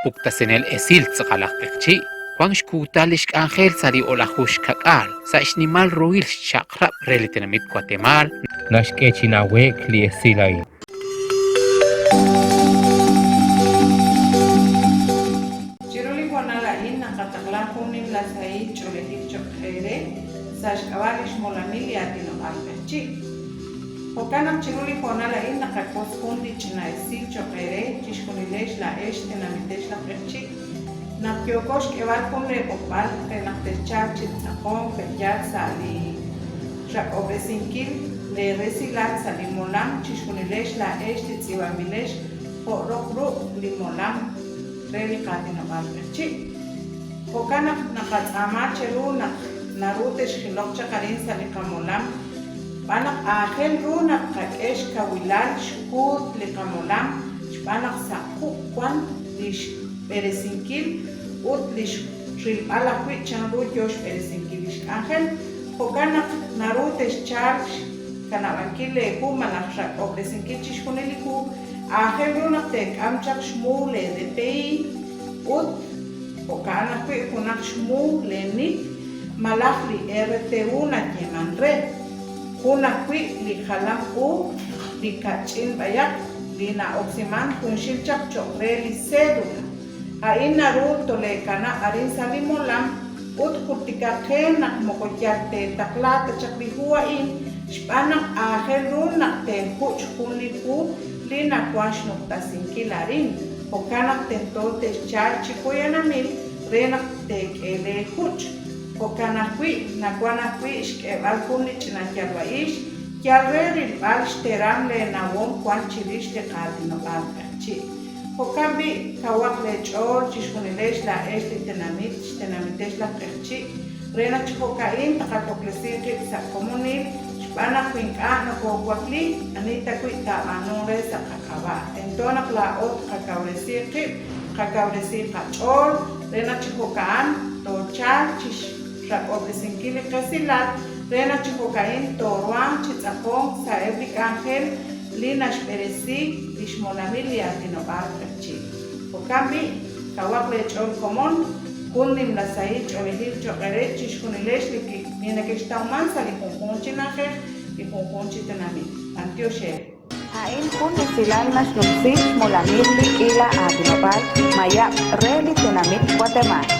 Puktasenel esil tzqalaqpeqchi. Juan xkutalish Ángel sari olajush kakal. Sa ishnimal ruil chaqrap relitenamit Guatemala. Nashkechinawek li esilay. Chiruli Juanala inna kataklahunim la sai cholehik chokhere. Sash kawalish molamili atino alpechi. Pokanak chiruli Juanala inna kakos hundi china esil chokhere. Chishkunilesh la tenamitesh la pechi. Nakyokosh keval kumre opal renakterchar chitnakon peyat sali. Shak obesinkil le resilat sali molam chishkunilesh la titzivamilesh porokru limolam reli katino alpechi. Pokanak nakatzama cheru narutesh hilok chakarin sali kamolam. Banak ahel runak kakesh kawilal shkut likamolam. Banak saku kwan lish Peresinkil utlish ril alakwit chanru Josh Peresinkilish Ángel Pokanak narutesh charge kanavankile ku manakshak Peresinkil chishkuneliku Ángel runak tek amchak shmule de pei ut Pokanak kwi kunak shmule ni malakli RT1 kemanre kunak kwi li khalam u li kachin bayak lina oximan kunshilchak chokre li cédula Ain narut tole kana arin salimolam ut kutika kenak mokoyate taklata chakbihuain spanak aheruna te huch kuniku lina kwashno tasinkilarin pokanak tentote charchi kuyanamil renak te kele huch pokanakwi nakwanakwi shkeval kunich na kyalwaish kyalreri balsteram le nawon kwanchilish te kadino alkachi Pokabi kawak lechor chishkunilesh la tenamitesh la perchi rena chhokain takatoklesir sa komunil shpana kwinka no kokwakli anita kwita anore sa kakaba entonak la ot kakawresir kachor rena chhokaan tochar chish rakobesinkili kasilat rena chhokain torwan chitzakon sa ebrik Ángel Linash Peresi, Lishmonamili Atino Arpechi. Okambi, Kawak Komon, Kundim la Saich, Olehir Chokerech, Shkunilesh, Ninakestauman, Sali Punchinaje, y Punchitenami, Antioshe. Ain kun silal mas nupsi molamili ila Atino Maya Reli Tenamit Guatemala.